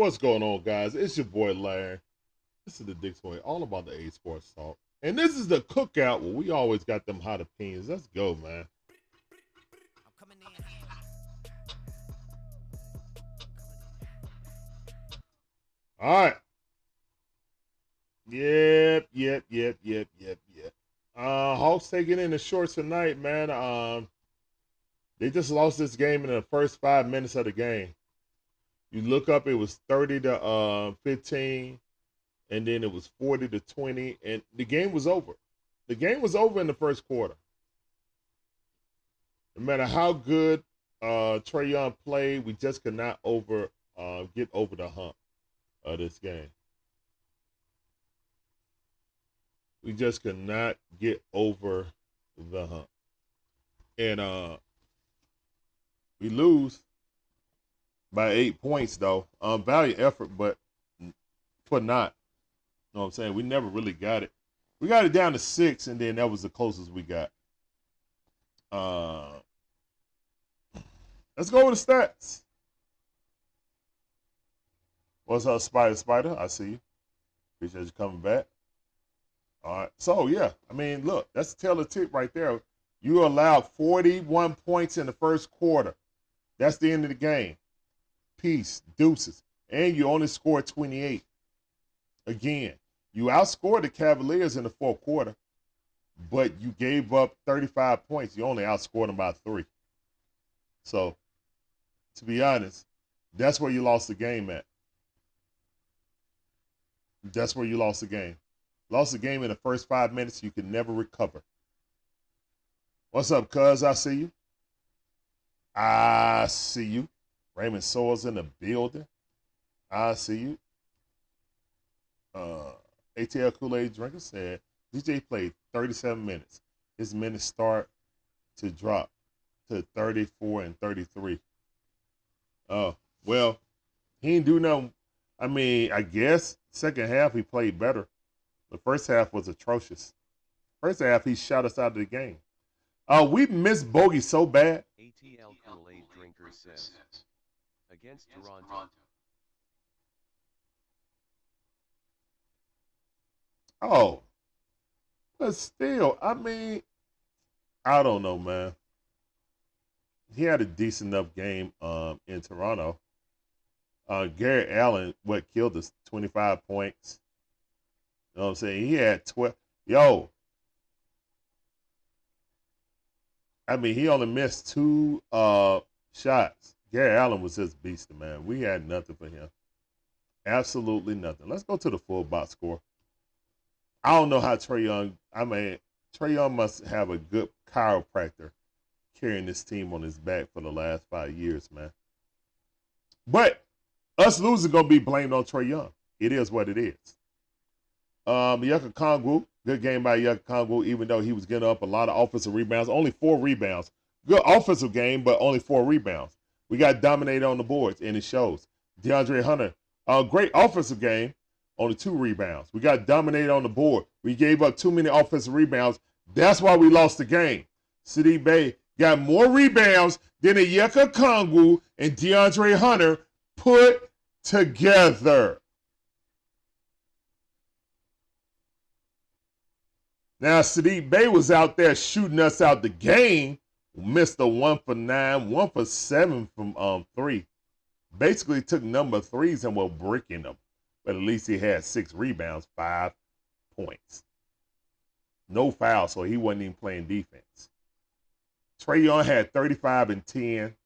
What's going on, guys? It's your boy Larry. This is the Dixon Way, all about the A Sports Talk. And this is the cookout where we always got them hot opinions. Let's go, man. All right. Yep. Hawks taking in the shorts tonight, man. They just lost this game in the first 5 minutes of the game. You look up, it was 30 to 15, and then it was 40 to 20, and the game was over. The game was over in the first quarter. No matter how good Trae Young played, we just could not get over the hump of this game. We just could not get over the hump. And we lose by 8 points, though. Value effort, but for not. You know what I'm saying? We never really got it. We got it down to 6, and then that was the closest we got. Let's go with the stats. What's up, Spider? I see you. Appreciate you coming back. All right. So, yeah. I mean, look, that's the tail of the tip right there. You allowed 41 points in the first quarter. That's the end of the game. Peace. Deuces. And you only scored 28. Again, you outscored the Cavaliers in the fourth quarter, but you gave up 35 points. You only outscored them by 3. So, to be honest, that's where you lost the game at. That's where you lost the game. Lost the game in the first 5 minutes. You can never recover. What's up, cuz? I see you. I see you. Raymond Soares in the building. I see you. ATL Kool-Aid Drinker said, DJ played 37 minutes. His minutes start to drop to 34 and 33. Oh, well, he didn't do nothing. I mean, I guess second half he played better. The first half was atrocious. First half he shot us out of the game. We missed Bogey so bad. ATL Kool-Aid Drinker says, against Toronto. Oh, but still, I mean, I don't know, man. He had a decent enough game in Toronto. Garrett Allen, what killed us? 25 points. You know what I'm saying? He had 12. Yo, I mean, he only missed 2 shots. Garrett Allen was just beasting, man. We had nothing for him. Absolutely nothing. Let's go to the full box score. I don't know how Trae Young must have a good chiropractor carrying this team on his back for the last 5 years, man. But us losing going to be blamed on Trae Young. It is what it is. Yucca Kongwu, good game by Yucca Kongwu, even though he was getting up a lot of offensive rebounds. Only 4 rebounds. Good offensive game, but only 4 rebounds. We got dominated on the boards, and it shows. DeAndre Hunter, great offensive game. Only 2 rebounds. We got dominated on the board. We gave up too many offensive rebounds. That's why we lost the game. Smitty Bay got more rebounds than a Yucca Kongwu and DeAndre Hunter put together. Now, Sadiq Bey was out there shooting us out the game. Missed a 1 for 9, 1 for 7 from 3. Basically took number 3s and were bricking them. But at least he had 6 rebounds, 5 points. No foul, so he wasn't even playing defense. Trae Young had 35 and 10.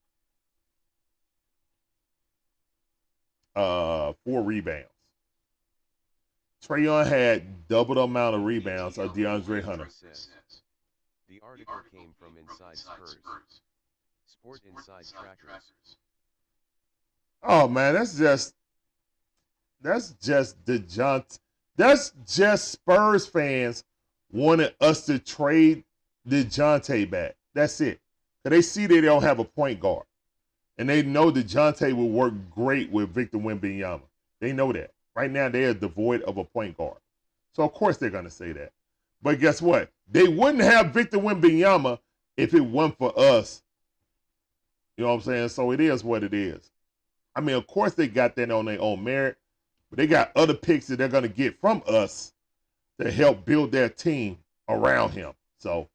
4 rebounds. Trae Young had double the amount of rebounds of DeAndre Hunter. The article came from Inside Spurs. Sport Inside Trackers. Oh man, that's just That's just Spurs fans wanting us to trade DeJounte back. That's it. Because they see they don't have a point guard. And they know DeJounte will work great with Victor Wembanyama. They know that. Right now, they are devoid of a point guard. So, of course, they're going to say that. But guess what? They wouldn't have Victor Wembanyama if it weren't for us. You know what I'm saying? So, it is what it is. I mean, of course they got that on their own merit, but they got other picks that they're going to get from us to help build their team around him. So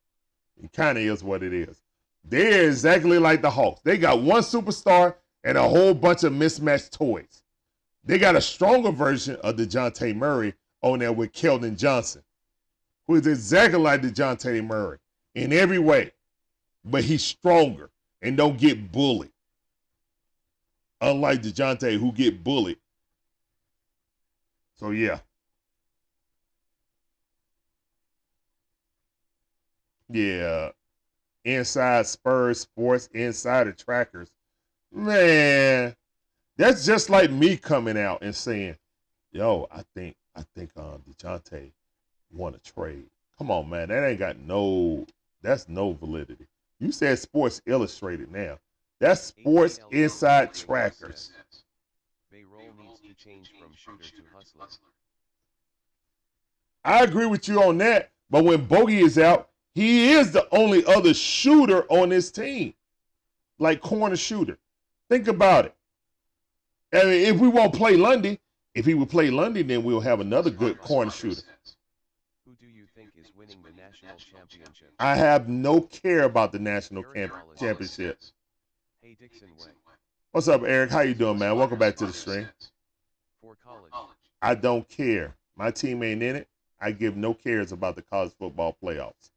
it kind of is what it is. They're exactly like the Hawks. They got one superstar and a whole bunch of mismatched toys. They got a stronger version of DeJounte Murray on there with Keldon Johnson, who is exactly like DeJounte Murray in every way, but he's stronger and don't get bullied. Unlike DeJounte, who get bullied. So, yeah. Yeah. Inside Spurs Sports, Insider Trackers. Man, that's just like me coming out and saying, yo, I think DeJounte want to trade. Come on, man. That's no validity. You said Sports Illustrated now. That's Sports Inside Trackers. Bayrol needs to change from shooter to hustler. I agree with you on that, but when Bogey is out, he is the only other shooter on this team, like corner shooter. Think about it. I mean, if we won't play Lundy, if he would play Lundy, then we'll have another good corner shooter. Who do you think is winning the national championship? I have no care about the national championship. Hey Dixon Way. What's up, Eric? How you doing, man? Welcome back to the stream. For college. I don't care. My team ain't in it. I give no cares about the college football playoffs.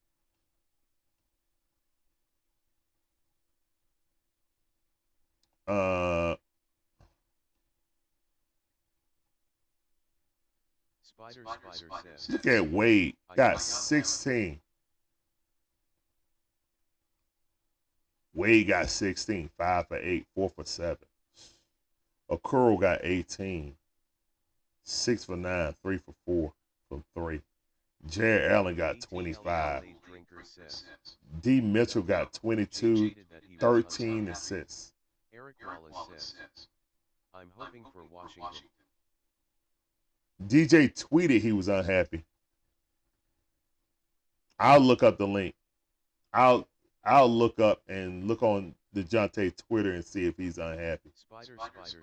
Spider says. Look at Wade. Got 16. Wade got 16. 5 for 8. 4 for 7. Okoro got 18. 6 for 9. 3 for 4 from 3. Jared Allen got 25. D. Mitchell got 22. 13 assists. Eric Wallace says, I'm hoping for Washington. DJ tweeted he was unhappy. I'll look up the link. I'll look up and look on DeJounte Twitter and see if he's unhappy. Spider says.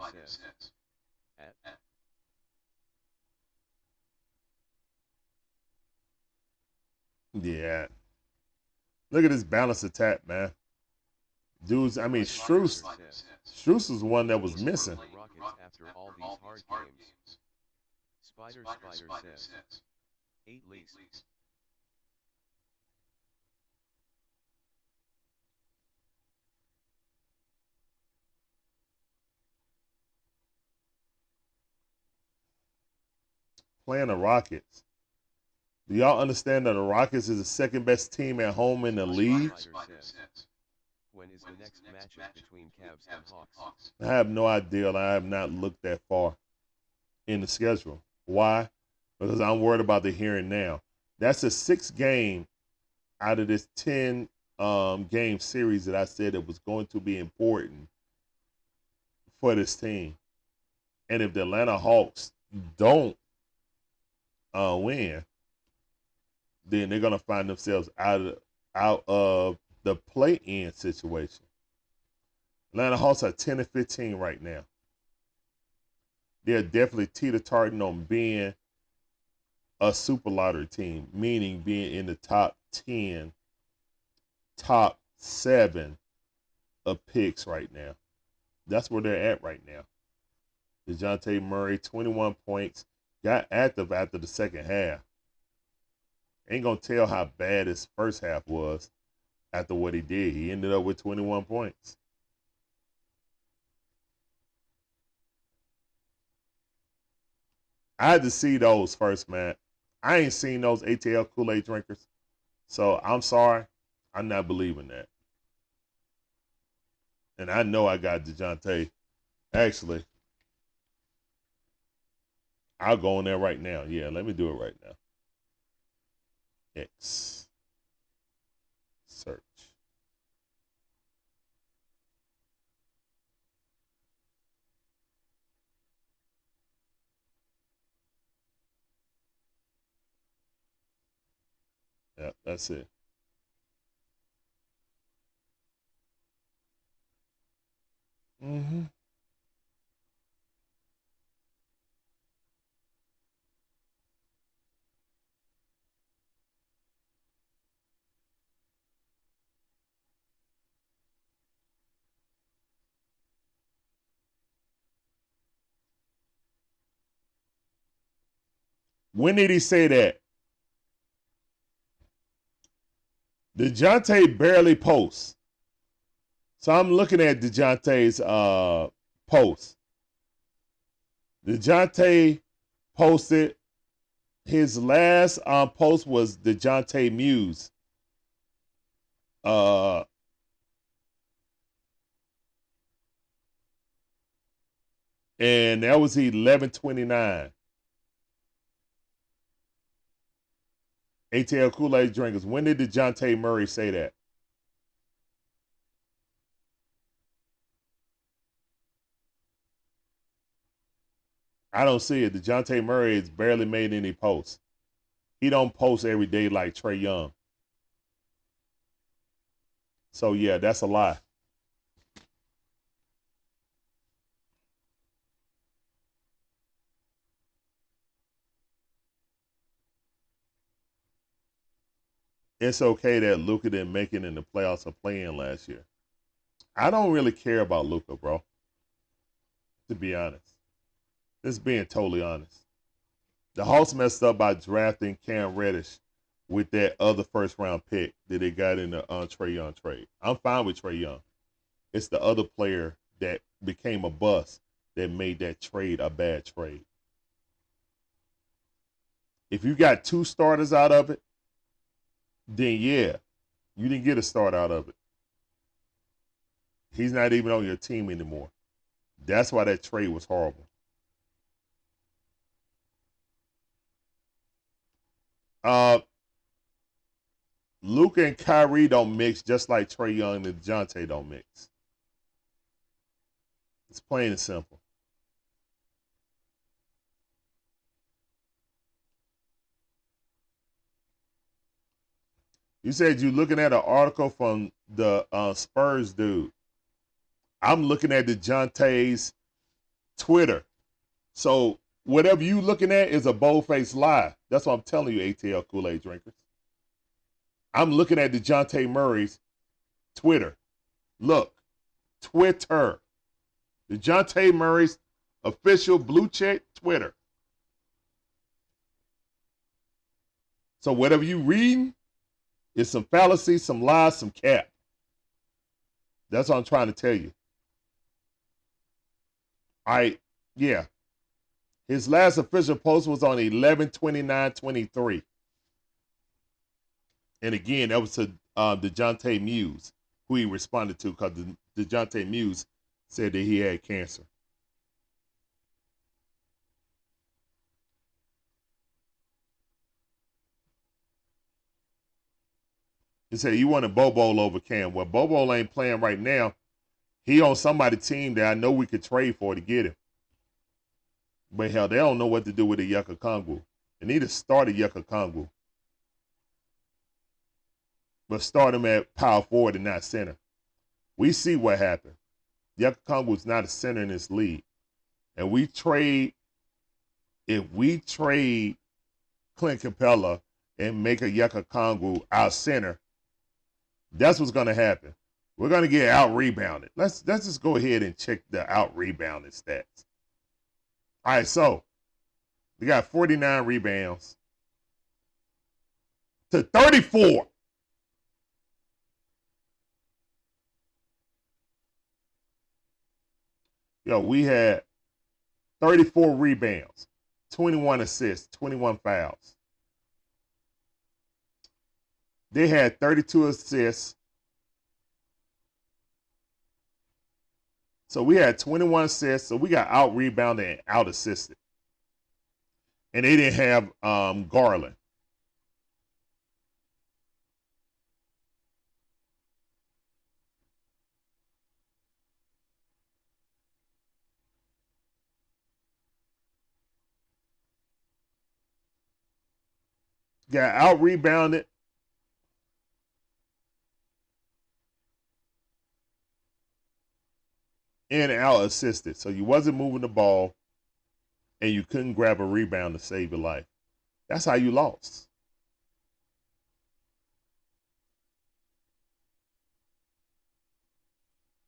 Yeah. Look at this balance attack, man. Dudes, I mean, Strus was one that was missing. After all these hard games. Spider says. 8 leaks. Playing the Rockets. Do y'all understand that the Rockets is the second best team at home in the league? When is the next matchup between Cavs and Hawks? I have no idea. I have not looked that far in the schedule. Why? Because I'm worried about the here and now. That's a 6th game out of this 10 game series that I said it was going to be important for this team. And if the Atlanta Hawks don't win, then they're going to find themselves out of the play-in situation. Atlanta Hawks are 10 and 15 right now. They're definitely teeter-tarting on being a super lottery team, meaning being in the top 10, top 7 of picks right now. That's where they're at right now. DeJounte Murray, 21 points, got active after the second half. Ain't going to tell how bad his first half was after what he did. He ended up with 21 points. I had to see those first, man. I ain't seen those ATL Kool-Aid drinkers. So I'm sorry. I'm not believing that. And I know I got DeJounte. Actually, I'll go on there right now. Yeah, let me do it right now. X. Search. Yeah, that's it. When did he say that? DeJounte barely posts. So I'm looking at DeJounte's post. DeJounte posted, his last post was DeJounte Muse. And that was 11/29. ATL Kool-Aid drinkers. When did DeJounte Murray say that? I don't see it. DeJounte Murray has barely made any posts. He don't post every day like Trae Young. So yeah, that's a lie. It's okay that Luka didn't make it in the playoffs or play-in last year. I don't really care about Luka, bro. To be honest. Just being totally honest. The Hawks messed up by drafting Cam Reddish with that other first-round pick that they got in the Trae Young trade. I'm fine with Trae Young. It's the other player that became a bust that made that trade a bad trade. If you got 2 starters out of it, then yeah, you didn't get a start out of it. He's not even on your team anymore. That's why that trade was horrible. Luka and Kyrie don't mix, just like Trae Young and DeJounte don't mix. It's plain and simple. You said you're looking at an article from the Spurs dude. I'm looking at DeJounte's Twitter. So whatever you looking at is a bold-faced lie. That's what I'm telling you, ATL Kool-Aid drinkers. I'm looking at DeJounte Murray's Twitter. Look, Twitter. DeJounte Murray's official blue check Twitter. So whatever you reading is some fallacy, some lies, some cap. That's what I'm trying to tell you. Yeah. His last official post was on 11/29/23. And again, that was to DeJounte Muse, who he responded to, because DeJounte Muse said that he had cancer. He said he wanted Bobo over Cam. Well, Bobo ain't playing right now. He on somebody's team that I know we could trade for to get him. But hell, they don't know what to do with the Yucca Kongu. They need to start a Yucca Kongu. But start him at power forward and not center. We see what happened. Yucca Kongu is not a center in this league. And if we trade Clint Capella and make a Yucca Kongu our center, that's what's going to happen. We're going to get out-rebounded. Let's just go ahead and check the out-rebounded stats. All right, so we got 49 rebounds to 34. Yo, we had 34 rebounds, 21 assists, 21 fouls. They had 32 assists. So we had 21 assists. So we got out rebounded and out assisted. And they didn't have Garland. Got out rebounded. And out assisted. So you wasn't moving the ball and you couldn't grab a rebound to save your life. That's how you lost.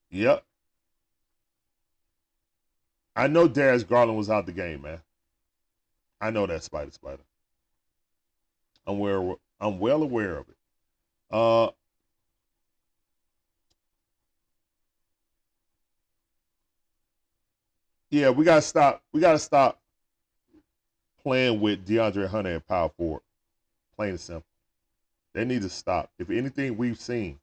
Yep. I know Darius Garland was out the game, man. I know that, Spider. I'm well aware of it. Uh, yeah, we gotta stop. We gotta stop playing with DeAndre Hunter at power forward. Plain and simple. They need to stop. If anything, we've seen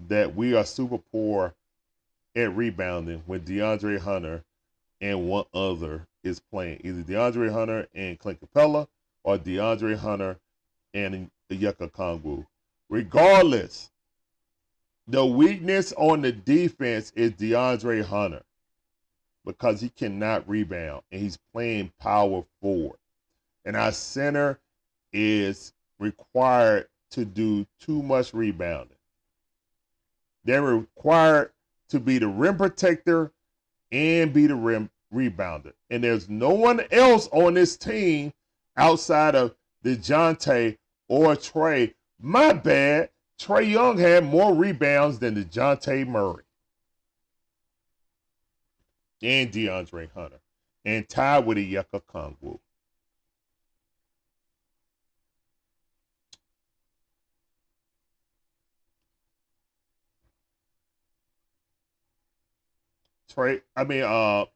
that we are super poor at rebounding when DeAndre Hunter and one other is playing. Either DeAndre Hunter and Clint Capella or DeAndre Hunter and Yucca Kongwu. Regardless, the weakness on the defense is DeAndre Hunter because he cannot rebound and he's playing power forward. And our center is required to do too much rebounding. They're required to be the rim protector and be the rim rebounder. And there's no one else on this team outside of DeJounte or Trey. My bad. Trae Young had more rebounds than DeJounte Murray and DeAndre Hunter, and tied with Yucca Kongwu. The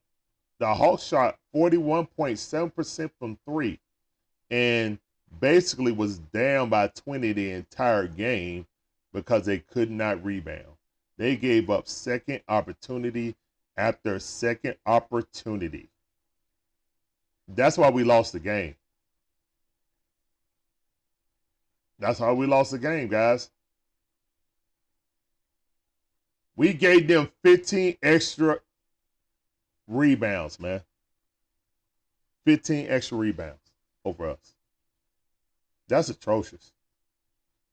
Hawks shot 41.7% from three and basically was down by 20 the entire game because they could not rebound. They gave up second opportunity after second opportunity. That's why we lost the game. That's how we lost the game, guys. We gave them 15 extra rebounds, man. 15 extra rebounds over us. That's atrocious.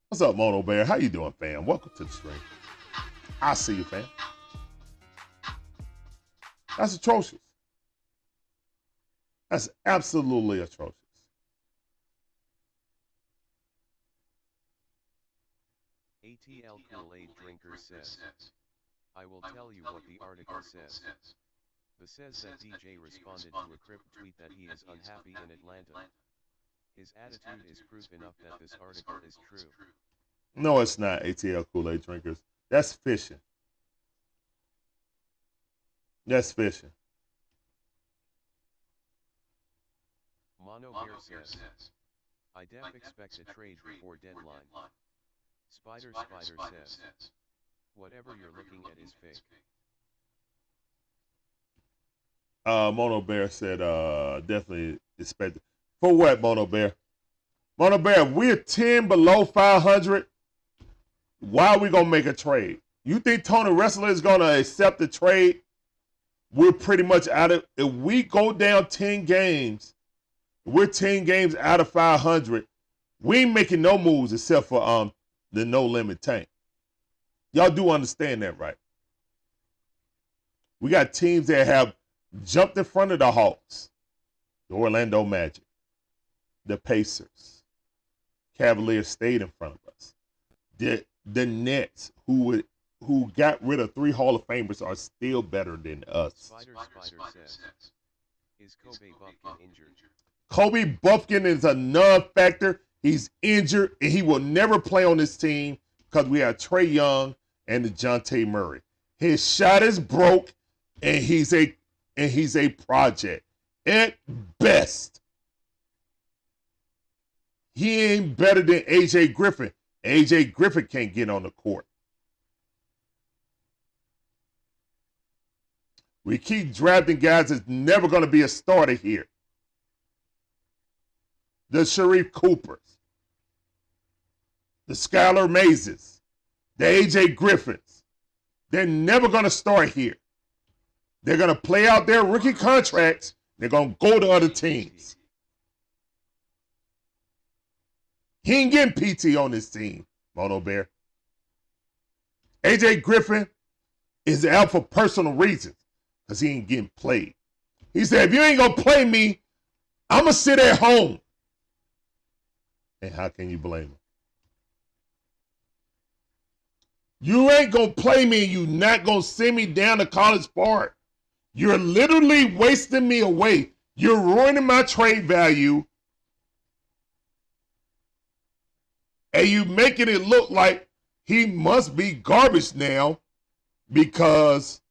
What's up, Mono Bear? How you doing, fam? Welcome to the stream. I see you, fam. That's atrocious. That's absolutely atrocious. ATL Kool-Aid Drinker says, I will tell you what the article says. The says that DJ responded to a crypt tweet that he is unhappy in Atlanta. His attitude is proof enough that this article is true. No, it's not, ATL Kool-Aid Drinkers. That's fishing. That's fishing. Mono Bear says, I def expect a trade before deadline. Spider says, whatever you're looking at is fake. Mono Bear said, definitely expect it. For what, Mono Bear? Mono Bear, if we're 10 below 500, why are we going to make a trade? You think Tony Wrestler is going to accept the trade? We're pretty much out of, if we go down 10 games, we're 10 games out of 500, we ain't making no moves except for the no limit tank. Y'all do understand that, right? We got teams that have jumped in front of the Hawks, the Orlando Magic, the Pacers, Cavaliers stayed in front of us. The Nets, who got rid of 3 Hall of Famers, are still better than us. Spider says, is Kobe Buffkin injured? Kobe Buffkin is a non-factor. He's injured, and he will never play on this team because we have Trae Young and DeJounte Murray. His shot is broke, and he's a project at best. He ain't better than AJ Griffin. AJ Griffin can't get on the court. We keep drafting guys that's never going to be a starter here. The Sharif Coopers, the Skylar Mazes, the AJ Griffins. They're never going to start here. They're going to play out their rookie contracts. They're going to go to other teams. He ain't getting PT on this team, Mono Bear. AJ Griffin is out for personal reasons because he ain't getting played. He said, if you ain't going to play me, I'm going to sit at home. And how can you blame him? You ain't going to play me and you not going to send me down to College Park. You're literally wasting me away. You're ruining my trade value. And you making it look like he must be garbage now because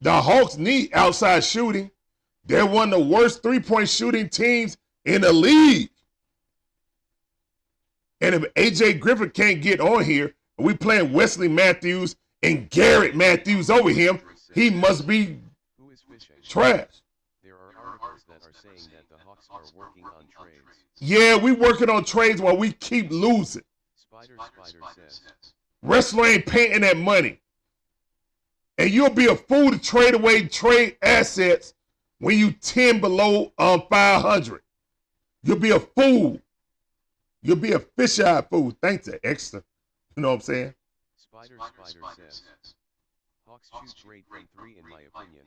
the Hawks need outside shooting. They're one of the worst three-point shooting teams in the league. And if A.J. Griffin can't get on here, and we playing Wesley Matthews and Garrett Matthews over him, he must be trash. There are articles that are saying that the Hawks are working on trades. Yeah, we working on trades while we keep losing. Spider says. Wrestler ain't paying that money. And you'll be a fool to trade away trade assets when you 10 below 500. You'll be a fool. You'll be a fish-eyed fool. Thanks to extra. You know what I'm saying? Spider says. Hawks shoot great from 3 in my opinion.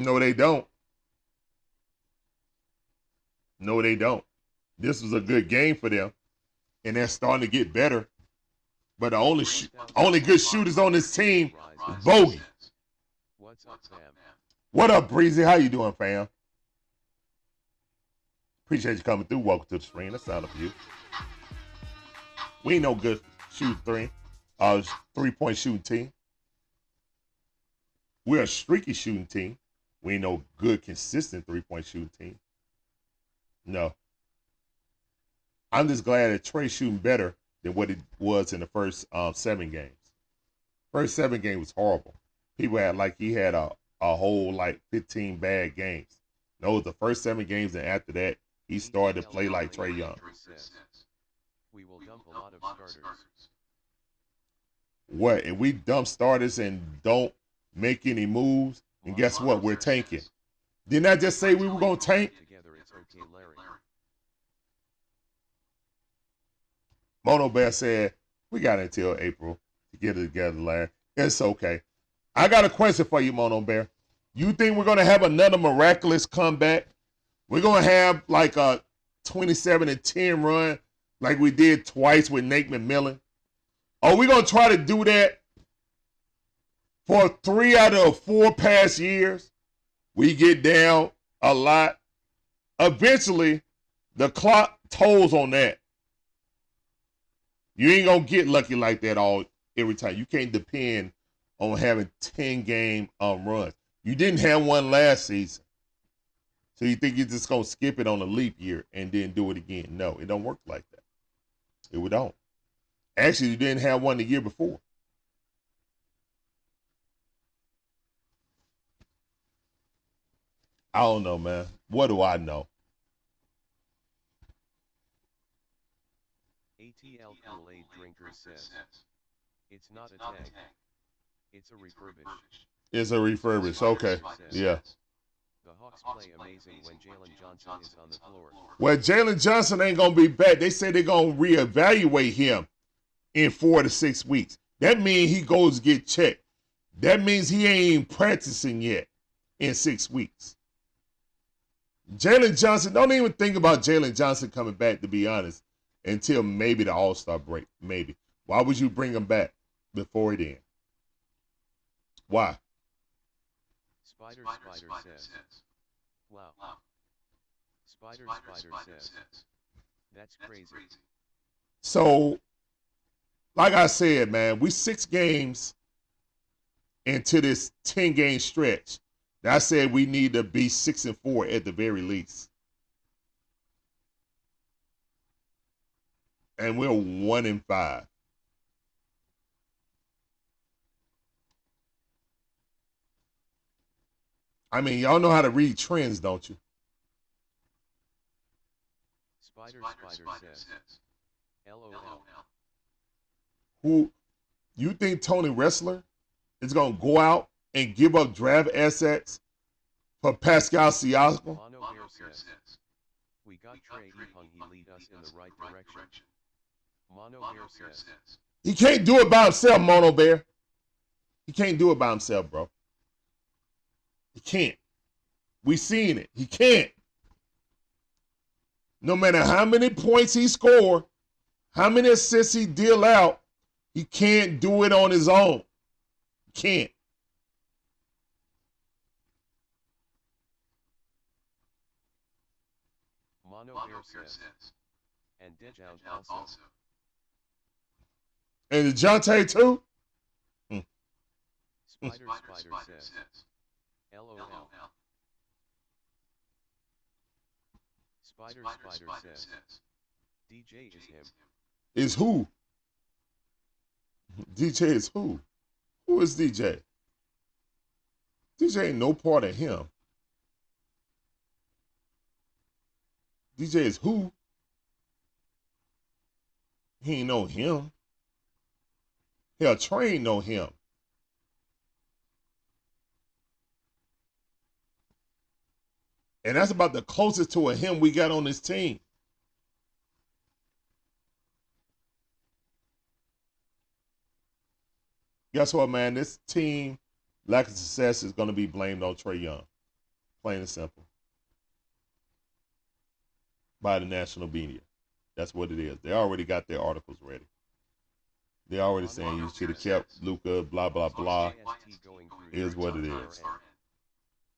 No, they don't. No, they don't. This was a good game for them. And they're starting to get better. But the only good shooters on this team is Bogey. What's up, fam? What up, Breezy? How you doing, fam? Appreciate you coming through. Welcome to the stream. That's sound for you. We ain't no good shoot three-point shooting team. We're a streaky shooting team. We ain't no good, consistent three-point shooting team. No. I'm just glad that Trey's shooting better than what it was in the first 7 games. First 7 games was horrible. People had like he had a whole like 15 bad games. No, the first 7 games, and after that, he started to play like Trae Young. We will dump a lot of starters. What? If we dump starters and don't make any moves, and guess what? We're tanking. Didn't I just say we were going to tank? Mono Bear said, we got until April to get it together, Larry. It's okay. I got a question for you, Mono Bear. You think we're going to have another miraculous comeback? We're going to have like a 27-10 run like we did twice with Nate McMillan? Are we going to try to do that for 3 out of 4 past years? We get down a lot. Eventually, the clock tolls on that. You ain't going to get lucky like that every time. You can't depend on having 10-game runs. You didn't have one last season. So you think you're just going to skip it on a leap year and then do it again. No, it don't work like that. It don't. Actually, you didn't have one the year before. I don't know, man. What do I know? ATL Kool-Aid Drinker says, it's not a tank. It's a refurbished. It's a refurbished. Okay. Yeah. The Hawks play amazing when Jalen Johnson is on the floor. Well, Jalen Johnson ain't going to be back. They say they're going to reevaluate him in 4 to 6 weeks. That means he goes to get checked. That means he ain't even practicing yet in 6 weeks. Jalen Johnson, don't even think about Jalen Johnson coming back, to be honest, until maybe the All-Star break. Maybe. Why would you bring him back before then? Why? Spider says. Wow. Spider says. That's crazy. So, like I said, man, we 6 games into this 10-game stretch. I said we need to be 6-4 at the very least. And we're 1-5. I mean, y'all know how to read trends, don't you? Spider says. LOL. Who, you think Tony Wrestler is going to go out and give up draft assets for Pascal Siakam? Mono Bear says, we got Trey Epung, he lead us in the right direction. Mono Bear says, he can't do it by himself, Mono Bear. He can't do it by himself, bro. He can't. We seen it. He can't. No matter how many points he score, how many assists he deal out, he can't do it on his own. He can't. Mono Bear says, and Dejout also. And DeJounte too? Spider says, LOL. Spider says, DJ is him. Is who? DJ is who? Who is DJ? DJ ain't no part of him. DJ is who? He ain't know him. Hell, Train know him. And that's about the closest to a him we got on this team. Guess what, man? This team lack of success is going to be blamed on Trae Young. Plain and simple. By the national media. That's what it is. They already got their articles ready. They already saying you should have kept Luka, blah, blah, blah. Is what it is.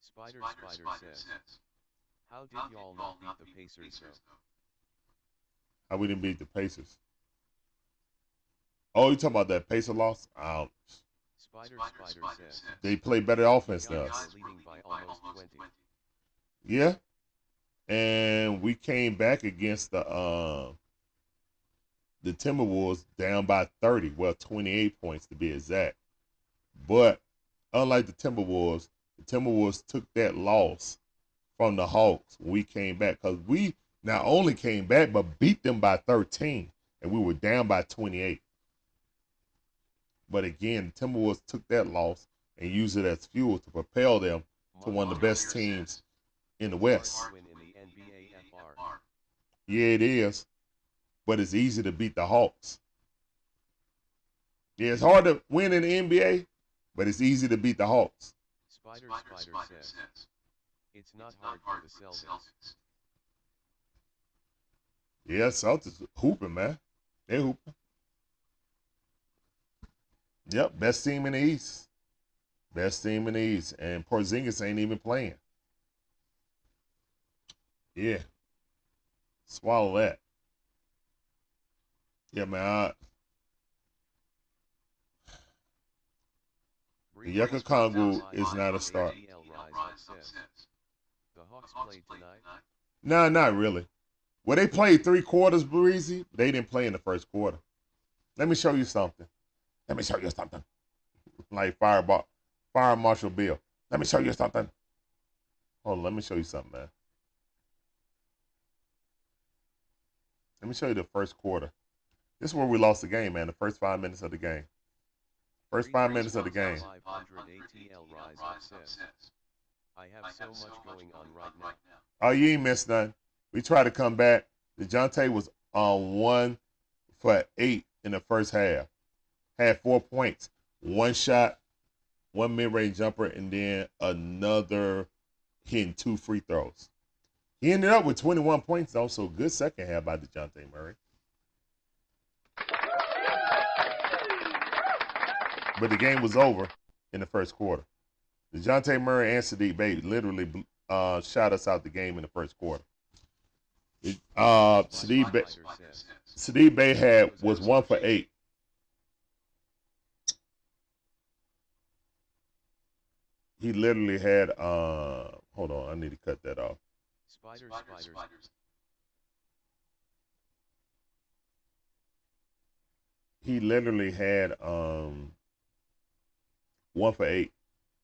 Spider says, how did y'all not beat the Pacers though? How we didn't beat the Pacers? Oh, you talking about that Pacer loss? Spider says, they play better offense than us. Leading by almost 20. Yeah. And we came back against the Timberwolves down by 30. Well, 28 points to be exact. But unlike the Timberwolves took that loss from the Hawks when we came back. Because we not only came back, but beat them by 13. And we were down by 28. But again, the Timberwolves took that loss and used it as fuel to propel them to one of the best teams in the West. Yeah, it is. But it's easy to beat the Hawks. Yeah, it's hard to win in the NBA, but it's easy to beat the Hawks. Spider says, it's not hard for the Celtics. Yeah, Celtics hooping, man. They hooping. Yep, best team in the East. Best team in the East. And Porzingis ain't even playing. Yeah. Swallow that. Yeah, man. Yucca Kongu is not a start. The Hawks played tonight? Nah, not really. Well, they played 3 quarters, Breezy. They didn't play in the first quarter. Let me show you something. Let me show you something. Like Fire Marshal Bill. Let me show you something. Hold on, let me show you something, man. Let me show you the first quarter. This is where we lost the game, man. The first 5 minutes of the game. First 5 minutes of the game. I have so much going on right now. Oh, you ain't missed nothing. We tried to come back. DeJounte was on 1 for 8 in the first half. Had 4 points. 1 shot, 1 mid-range jumper, and then another hitting 2 free throws. He ended up with 21 points, though, so good second half by DeJounte Murray. But the game was over in the first quarter. DeJounte Murray and Sadiq Bey literally shot us out the game in the first quarter. Sadiq Bey was 1 for 8. He literally had, hold on, I need to cut that off. Spiders. He literally had 1 for 8.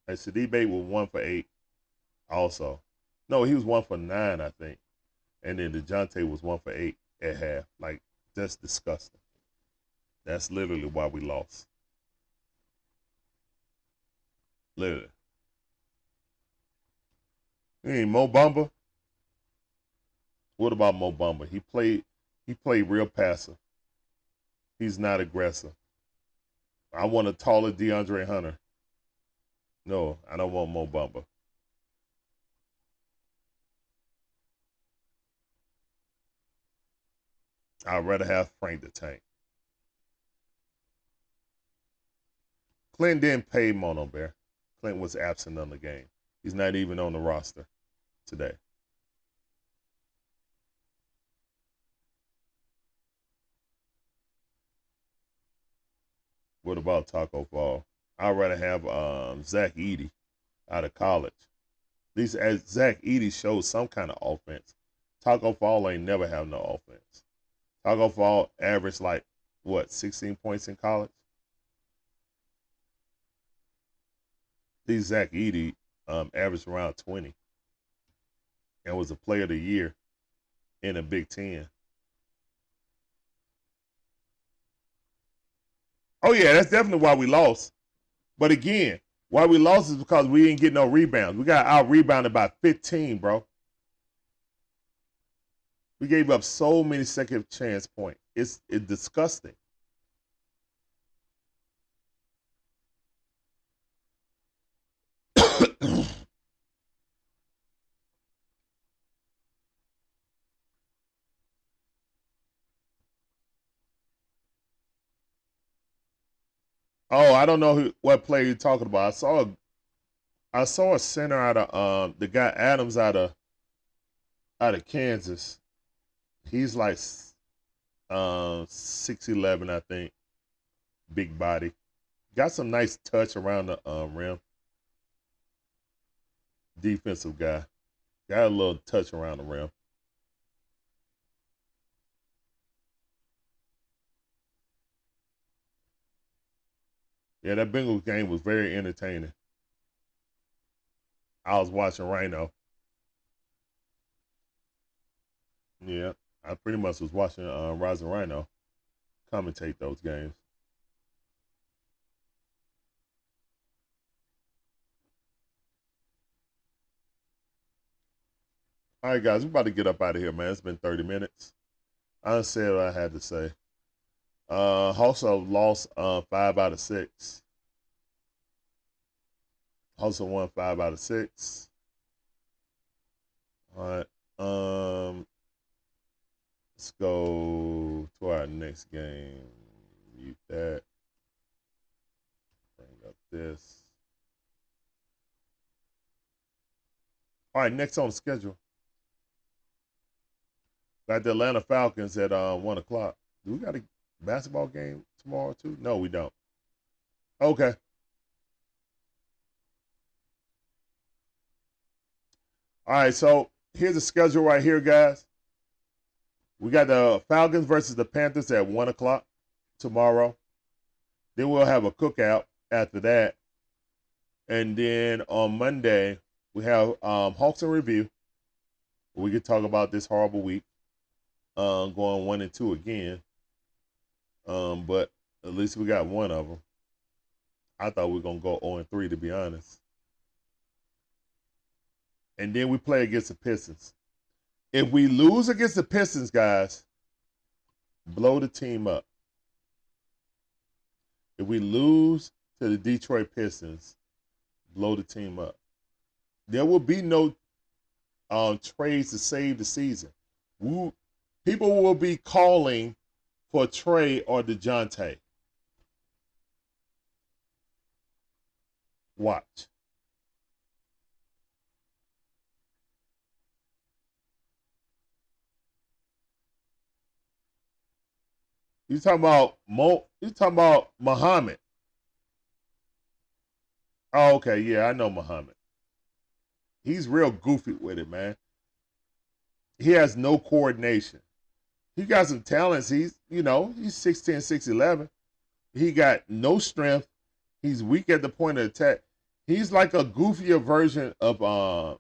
And Sadiq Bey was 1 for 8 also. No, he was 1 for 9, I think. And then DeJounte was 1 for 8 at half. Like, that's disgusting. That's literally why we lost. Literally. Hey, Mo Bamba. What about Mo Bamba? He played real passive. He's not aggressive. I want a taller DeAndre Hunter. No, I don't want Mo Bamba. I'd rather have Frank the Tank. Clint didn't pay Mono Bear. Clint was absent on the game. He's not even on the roster today. What about Taco Fall? I'd rather have Zach Edey out of college. At least as Zach Edey shows some kind of offense. Taco Fall ain't never have no offense. Taco Fall averaged like what, 16 points in college? These Zach Edey averaged around 20 and was a player of the year in the Big Ten. Oh yeah, that's definitely why we lost. But again, why we lost is because we didn't get no rebounds. We got out rebounded by 15, bro. We gave up so many second chance points. It's disgusting. Oh, I don't know what player you're talking about. I saw a center out of the guy Adams out of Kansas. He's like 6'11", I think. Big body. Got some nice touch around the rim. Defensive guy. Got a little touch around the rim. Yeah, that Bengals game was very entertaining. I was watching Rhino. Yeah, I pretty much was watching Rising Rhino commentate those games. All right, guys, we're about to get up out of here, man. It's been 30 minutes. I said what I had to say. Also lost 5 out of 6. Also won 5 out of 6. All right. Let's go to our next game. Mute that. Bring up this. All right, next on the schedule. Got the Atlanta Falcons at 1 o'clock. Do we got a basketball game tomorrow too? No, we don't. Okay. All right, so here's the schedule right here, guys. We got the Falcons versus the Panthers at 1 o'clock tomorrow. Then we'll have a cookout after that. And then on Monday, we have Hawks in Review. We could talk about this horrible week, going 1-2 again. But at least we got one of them. I thought we were going to go 0-3, to be honest. And then we play against the Pistons. If we lose against the Pistons, guys, blow the team up. If we lose to the Detroit Pistons, blow the team up. There will be no trades to save the season. People will be calling for Trey or DeJounte. Watch. You talking about You talking about Muhammad? Oh, okay, yeah, I know Muhammad. He's real goofy with it, man. He has no coordination. He got some talents. He's 6'10", 6'11". He got no strength. He's weak at the point of attack. He's like a goofier version of Onyeka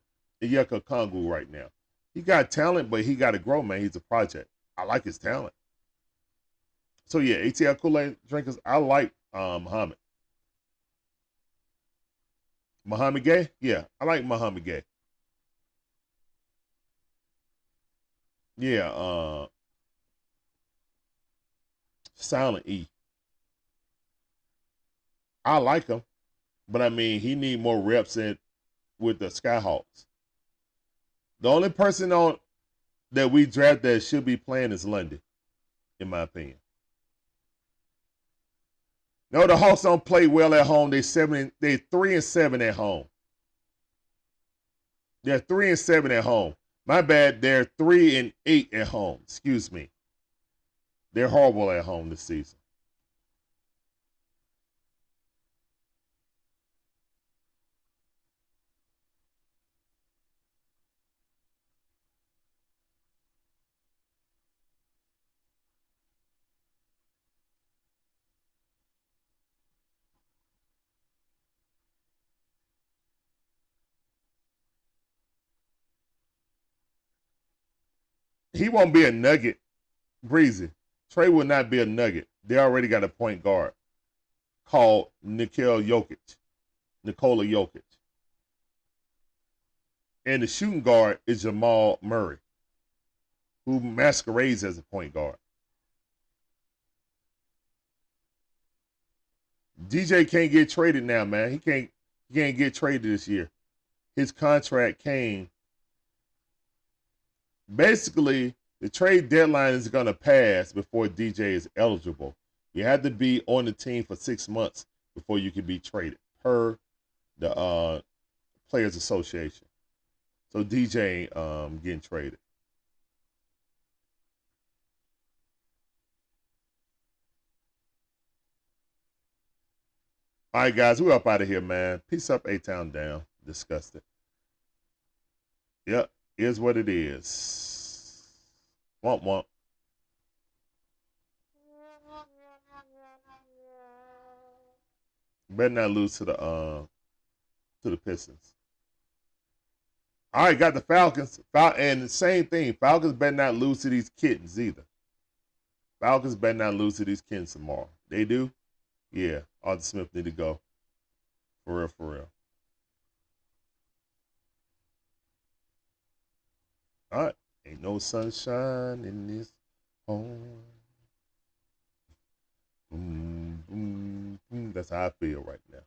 Okongwu right now. He got talent, but he got to grow, man. He's a project. I like his talent. So yeah, ATL Kool-Aid drinkers, I like Muhammad. Muhammad Gay? Yeah, I like Muhammad Gay. Yeah, Silent E. I like him, but I mean he need more reps in with the Skyhawks. The only person on that we draft that should be playing is London, in my opinion. No, the Hawks don't play well at home. They're 3-7 at home. They're 3-7 at home. My bad. They're 3-8 at home. Excuse me. They're horrible at home this season. He won't be a Nugget. Breezy. Trey will not be a Nugget. They already got a point guard called Nikola Jokic. And the shooting guard is Jamal Murray, who masquerades as a point guard. DJ can't get traded now, man. He can't get traded this year. His contract came. Basically, the trade deadline is going to pass before DJ is eligible. You have to be on the team for 6 months before you can be traded, per the Players Association. So DJ ain't getting traded. All right, guys, we're up out of here, man. Peace up, A-Town down. Disgusted. Yep, is what it is. Womp womp. Better not lose to the Pistons. All right, got the Falcons. And the same thing. Falcons better not lose to these kittens either. Falcons better not lose to these kittens tomorrow. They do? Yeah. Arthur Smith need to go. For real, for real. All right. Ain't no sunshine in this home. Boom, boom, boom. That's how I feel right now.